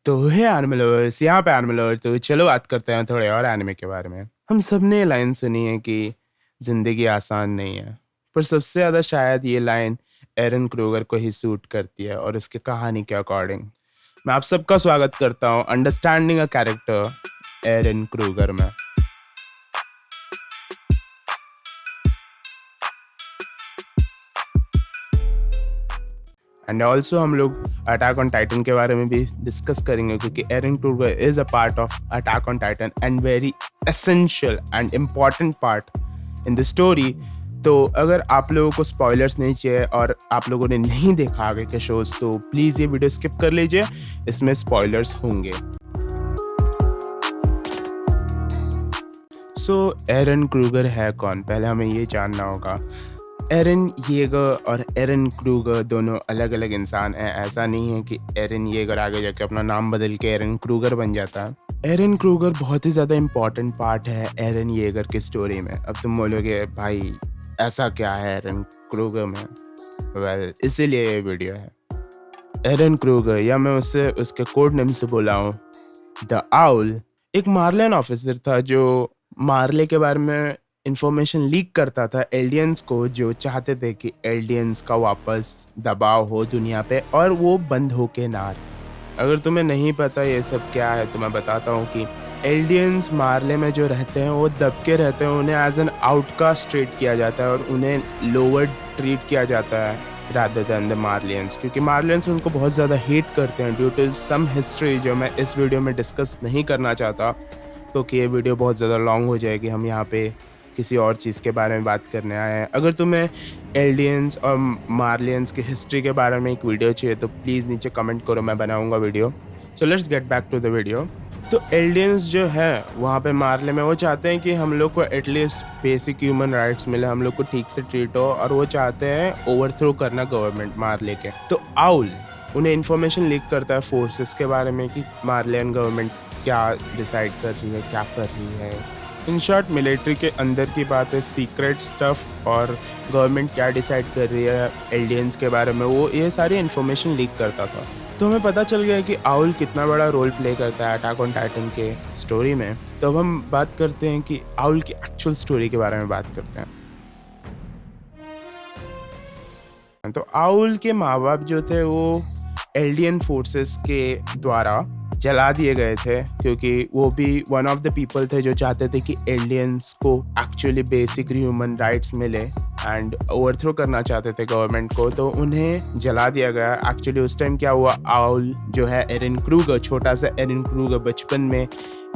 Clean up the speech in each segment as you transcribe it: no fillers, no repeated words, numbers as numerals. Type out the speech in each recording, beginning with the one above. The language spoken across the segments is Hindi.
तो हे एनिमे लवर्स, यहाँ पे एनिमे लवर, तो चलो बात करते हैं थोड़े और एनिमे के बारे में। हम सबने ये लाइन सुनी है कि जिंदगी आसान नहीं है, पर सबसे ज्यादा शायद ये लाइन एरन क्रूगर को ही सूट करती है और उसकी कहानी के अकॉर्डिंग। मैं आप सबका स्वागत करता हूँ understanding a character Aaron Kruger में। एंड ऑल्सो हम लोग अटैक ऑन टाइटन के बारे में भी डिस्कस करेंगे, क्योंकि Eren Kruger is a part of Attack on Titan and very essential and important part in the story. तो अगर आप लोगों को स्पॉयलर्स नहीं चाहिए और आप लोगों ने नहीं देखा आगे के शोज, तो प्लीज़ ये वीडियो स्किप कर लीजिए, इसमें स्पॉयलर्स होंगे। सो एरन क्रूगर है कौन, पहले हमें ये जानना होगा। एरन येगर और एरन क्रूगर दोनों अलग अलग इंसान हैं। ऐसा नहीं है कि एरन येगर आगे जाके अपना नाम बदल के एरन क्रूगर बन जाता है। एरन क्रूगर बहुत ही ज़्यादा इम्पॉर्टेंट पार्ट है एरन येगर की स्टोरी में। अब तुम बोलोगे भाई ऐसा क्या है एरन क्रूगर में? वेल, इसीलिए ये वीडियो है। एरन क्रूगर, या मैं उससे उसके कोड नेम से बोला हूँ द आउल, एक मार्लियन ऑफिसर था जो मार्ले के बारे में इंफॉर्मेशन लीक करता था एलियंस को, जो चाहते थे कि एलियंस का वापस दबाव हो दुनिया पे और वो बंद हो के ना रहे। अगर तुम्हें नहीं पता ये सब क्या है तो मैं बताता हूँ कि एलियंस मार्ले में जो रहते हैं वो दब के रहते हैं, उन्हें एज एन आउटकास्ट ट्रीट किया जाता है और उन्हें लोअर ट्रीट किया जाता है रादर देन द मार्लियंस, क्योंकि मार्लियंस उनको बहुत ज़्यादा हेट करते हैं ड्यू टू सम हिस्ट्री जो मैं इस वीडियो में डिस्कस नहीं करना चाहता, क्योंकि ये वीडियो बहुत ज़्यादा लॉन्ग हो जाएगी। हम यहाँ पे किसी और चीज़ के बारे में बात करने आए हैं। अगर तुम्हें एलियंस और मार्लियंस की हिस्ट्री के बारे में एक वीडियो चाहिए तो प्लीज़ नीचे कमेंट करो, मैं बनाऊंगा video. So let's get back to the video. तो एलियंस जो है वहाँ पे मार्ले में वो चाहते हैं कि हम लोग को एटलीस्ट बेसिक ह्यूमन राइट्स मिले, हम लोग को ठीक से ट्रीट हो, और वो चाहते हैं ओवरथ्रो करना गवर्नमेंट मार्ले के। तो आउल उन्हें इन्फॉर्मेशन लीक करता है फोर्सेस के बारे में कि मार्लियन गवर्नमेंट क्या डिसाइड कर रही है, क्या कर रही है। इन शॉर्ट मिलिट्री के अंदर की बात है, सीक्रेट स्टफ, और गवर्नमेंट क्या डिसाइड कर रही है एलियंस के बारे में, वो ये सारी इन्फॉर्मेशन लीक करता था। तो हमें पता चल गया कि आउल कितना बड़ा रोल प्ले करता है अटैक ऑन टाइटन के स्टोरी में। तो अब हम बात करते हैं कि आउल की एक्चुअल स्टोरी के बारे में बात करते हैं। तो आउल के माँ बाप जो थे वो एलियन फोर्सेस के द्वारा जला दिए गए थे, क्योंकि वो भी वन ऑफ द पीपल थे जो चाहते थे कि एलियंस को एक्चुअली बेसिक ह्यूमन राइट्स मिले एंड ओवरथ्रो करना चाहते थे गवर्नमेंट को, तो उन्हें जला दिया गया। एक्चुअली उस टाइम क्या हुआ, आउल जो है एरन क्रूगर, छोटा सा एरन क्रूगर बचपन में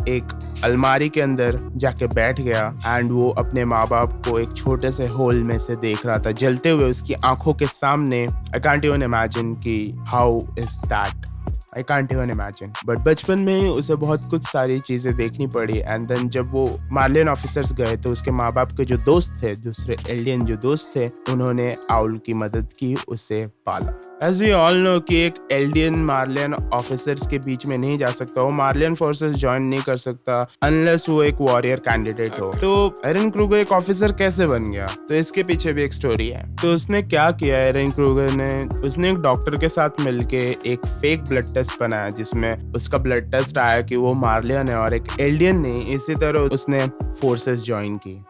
एक अलमारी के अंदर जाके बैठ गया एंड वो अपने माँ बाप को एक छोटे से होल में से देख रहा था जलते हुए उसकी आंखों के सामने। आई कांट इवन इमेजिन कि how is that, I can't even imagine. But बचपन में ही उसे बहुत कुछ सारी चीज़ें देखनी पड़ी। एंड देन जब वो मार्लियन ऑफिसर्स गए तो उसके माँ बाप के जो दोस्त थे, दूसरे एलियन जो दोस्त थे, उन्होंने आउल की मदद की, उसे पाला। एज वी ऑल नो कि एक एलियन मार्लियन ऑफिसर्स के बीच में नहीं जा सकता, वो मार्लियन फोर्सेस ज्वाइन नहीं कर सकता अनलेस वो एक वॉरियर कैंडिडेट हो। तो एरन क्रूगर एक ऑफिसर कैसे बन गया, तो इसके पीछे भी एक स्टोरी है। तो उसने क्या किया, एरन क्रूगर ने उसने एक डॉक्टर के साथ मिलके एक फेक ब्लड टेस्ट बनाया जिसमें उसका ब्लड टेस्ट आया कि वो मार्लियन है और एक एलियन नहीं। इसी तरह उसने फोर्सेस ज्वाइन की,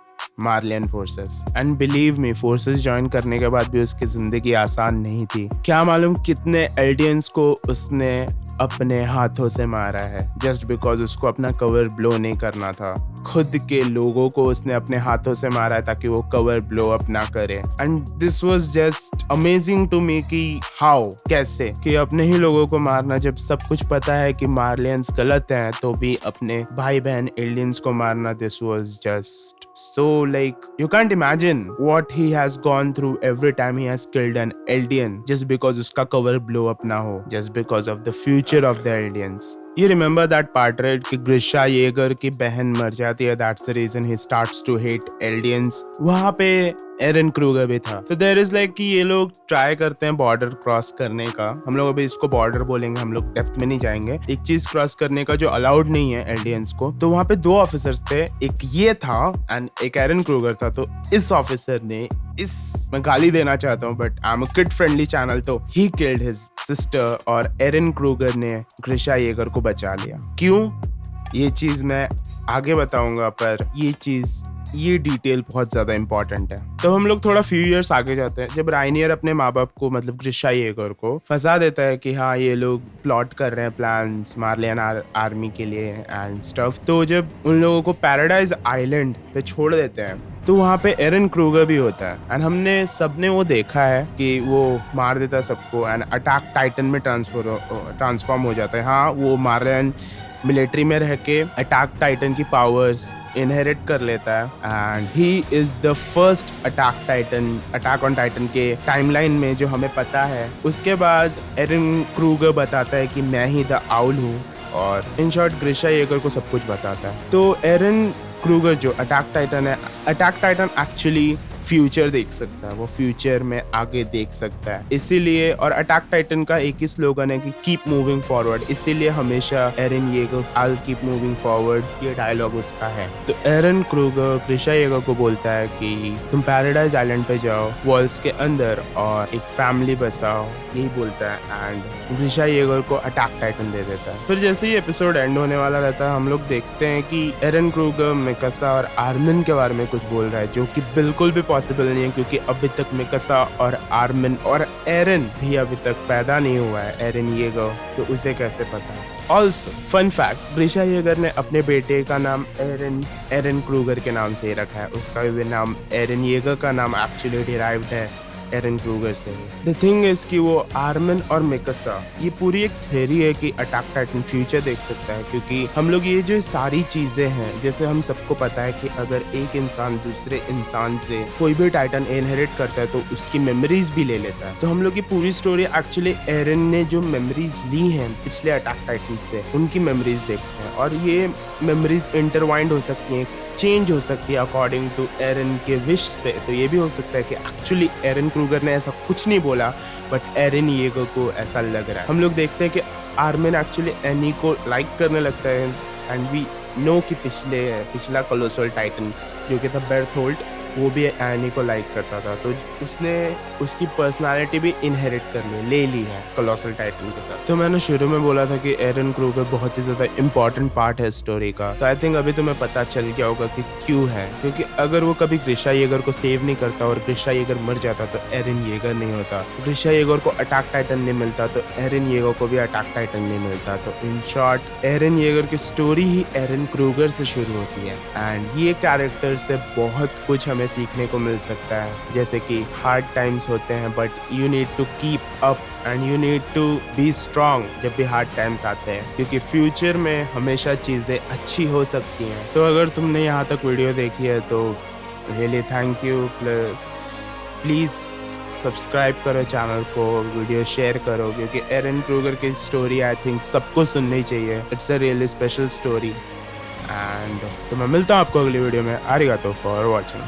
Marleyan forces. And believe me, forces join करने के बाद भी उसकी जिंदगी आसान नहीं थी। क्या मालूम कितने एलियंस को उसने अपने हाथों से मारा है जस्ट बिकॉज उसको अपना कवर ब्लो नहीं करना था। खुद के लोगों को उसने अपने हाथों से मारा है ताकि वो कवर ब्लो अप ना करे। And this was just amazing to me कि हाउ, कैसे कि अपने ही लोगों को मारना, जब सब कुछ पता है कि मार्लियंस गलत हैं तो भी अपने भाई बहन एलियंस को मारना। This was just so like you can't imagine what he has gone through every time he has killed an alien just because uska cover blow up na ho, just because of the future of the aliens. You remember that part right कि ग्रिशा येगर की बहन मर जाती है, that's the reason he starts to hate aliens। वहाँ पे एरन क्रूगर भी था। तो देयर इज लाइक कि ये लोग ट्राई करते हैं बॉर्डर क्रॉस करने का, हम लोग अभी इसको बॉर्डर बोलेंगे, हम लोग डेप्थ में नहीं जाएंगे, एक चीज क्रॉस करने का जो अलाउड नहीं है एलियंस को। तो वहाँ पे दो ऑफिसर्स थे, एक ये था एंड एक एरन क्रूगर था। तो इस ऑफिसर ने, मैं गाली देना चाहता हूँ but I am a kid friendly channel, तो ही किल्ड हिज सिस्टर और एरन क्रूगर ने ग्रिशा येगर को बचा लिया। क्यों, ये चीज़ मैं आगे बताऊंगा, पर ये डिटेल बहुत ज़्यादा इंपॉर्टेंट है। तो हम लोग थोड़ा फ्यू इयर्स आगे जाते हैं, जब राइनियर अपने माँ बाप को, मतलब ग्रिशा येगर को फंसा देता है कि हाँ ये लोग प्लॉट कर रहे हैं प्लान्स मार्लियन आर्मी के लिए एंड स्टफ। तो जब उन लोगों को पैराडाइज आइलैंड पे छोड़ देते हैं तो वहाँ पे एरन क्रूगर भी होता है एंड हमने सबने वो देखा है कि वो मार देता है सबको एंड अटैक टाइटन में ट्रांसफॉर्म हो जाता है। हाँ, वो मार्लियन मिलिट्री में रह के अटैक टाइटन की पावर्स इनहेरिट कर लेता है and he is the first attack on Titan के टाइमलाइन में जो हमें पता है। उसके बाद एरन क्रूगर बताता है कि मैं ही द आउल हूँ और इन शॉर्ट ग्रिशा येगर को सब कुछ बताता है। तो एरन क्रूगर जो अटैक टाइटन है, अटैक टाइटन एक्चुअली फ्यूचर देख सकता है, वो फ्यूचर में आगे देख सकता है इसीलिए। और अटैक टाइटन का एक ही स्लोगन है कि कीप मूविंग फॉरवर्ड, इसीलिए हमेशा Eren Yeager I keep moving forward, ये डायलॉग उसका है। तो एरन क्रूगर ग्रिशा येगर को बोलता है कि तुम पैराडाइज आइलैंड पे जाओ वॉल्स के अंदर और एक फैमिली बसाओ, यही बोलता है एंड ग्रिशा येगर को अटैक टाइटन दे देता है। फिर जैसे ही एपिसोड एंड होने वाला रहता है हम लोग देखते हैं कि एरन क्रूगर मिकासा और आर्मिन के बारे में कुछ बोल रहा है, जो कि बिल्कुल भी पॉसिबल नहीं है क्योंकि अभी तक मिकासा और आर्मिन और एरन भी अभी तक पैदा नहीं हुआ है, एरन येगर, तो उसे कैसे पता है। Also fun fact, Grisha Yeager ने अपने बेटे का नाम एरन क्रूगर के नाम से ही रखा है। उसका भी नाम एरन येगर का नाम एक्चुअली डिराइव्ड है एरन क्रूगर से। द थिंग इज कि वो आर्मिन और मिकासा, ये पूरी एक थ्योरी है कि अटैक टाइटन फ्यूचर देख सकता है क्योंकि हम लोग ये जो सारी चीजें हैं, जैसे हम सबको पता है कि अगर एक इंसान दूसरे इंसान से कोई भी टाइटन इनहेरिट करता है तो उसकी मेमोरीज भी ले लेता है। तो हम लोग की पूरी स्टोरी एक्चुअली एरन ने जो मेमोरीज ली हैं पिछले अटैक टाइटन से, उनकी मेमोरीज देखते हैं और ये मेमोरीज इंटरवाइंड हो सकती हैं, चेंज हो सकती है अकॉर्डिंग टू एरन के विश से। तो ये भी हो सकता है कि एक्चुअली एरन क्रूगर ने ऐसा कुछ नहीं बोला बट एरन येगर को ऐसा लग रहा है। हम लोग देखते हैं कि आर्मिन एक्चुअली एनी को लाइक करने लगता है एंड वी नो कि पिछला कोलोसल टाइटन जो कि था बेरथोल्ट, वो भी एनी को लाइक करता था, तो उसने उसकी पर्सनालिटी भी इनहेरिट ले ली है कोलोसल टाइटन के साथ। तो मैंने शुरू में बोला था कि एरन क्रूगर बहुत ही ज़्यादा इंपॉर्टेंट पार्ट है स्टोरी का, तो आई थिंक अभी तुम्हें पता चल गया होगा कि क्यों है। क्योंकि अगर वो कभी ग्रिशा येगर को सेव नहीं करता और ग्रिशा येगर मर जाता तो एरन येगर नहीं होता, ग्रिशा येगर को अटैक टाइटन नहीं मिलता तो एरन येगर को भी अटैक टाइटन नहीं मिलता। तो इन शॉर्ट एरन येगर की स्टोरी ही एरन क्रूगर से शुरू होती है एंड ये कैरेक्टर से बहुत कुछ हमें सीखने को मिल सकता है, जैसे कि हार्ड टाइम्स होते हैं but you need to keep up and you need to be strong जब भी हार्ड टाइम्स आते हैं, क्योंकि फ्यूचर में हमेशा चीज़ें अच्छी हो सकती हैं। तो अगर तुमने यहाँ तक वीडियो देखी है तो really thank you, please subscribe करो चैनल को, वीडियो शेयर करो, क्योंकि एरन क्रूगर की स्टोरी आई थिंक सबको सुननी चाहिए। It's a really special story and तो मैं मिलता हूँ आपको अगली वीडियो में। आरिगातो फॉर वॉचिंग।